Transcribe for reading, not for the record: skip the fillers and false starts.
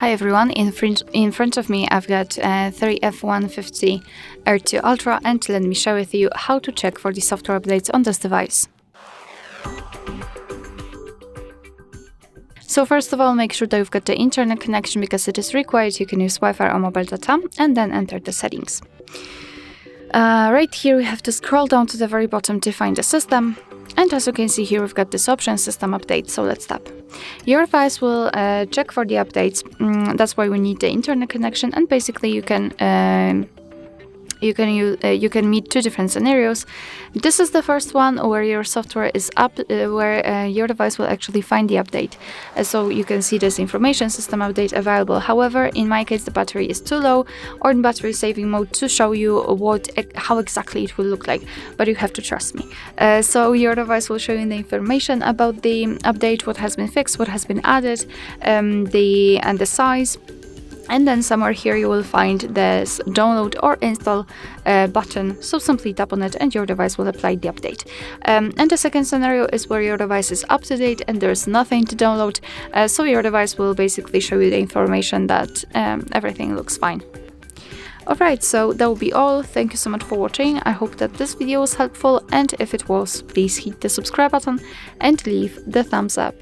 Hi everyone, in front of me I've got iiiF150 R2 Ultra, and let me share with you how to check for the software updates on this device. So first of all, make sure that you've got the internet connection because it is required. You can use Wi-Fi or mobile data, and then enter the settings. Right here we have to scroll down to the very bottom to find the system. And as you can see here, we've got this option, System Update, so let's tap. Your device will check for the updates. That's why we need the internet connection, and basically you can meet two different scenarios. This is the first one where your software is up, where your device will actually find the update. So you can see this information, system update available. However, in my case, the battery is too low or in battery saving mode to show you how exactly it will look like, but you have to trust me. So your device will show you the information about the update, what has been fixed, what has been added, the size. And then somewhere here you will find this download or install button. So simply tap on it and your device will apply the update. And the second scenario is where your device is up to date and there's nothing to download. So your device will basically show you the information that everything looks fine. Alright, so that will be all. Thank you so much for watching. I hope that this video was helpful, and if it was, please hit the subscribe button and leave the thumbs up.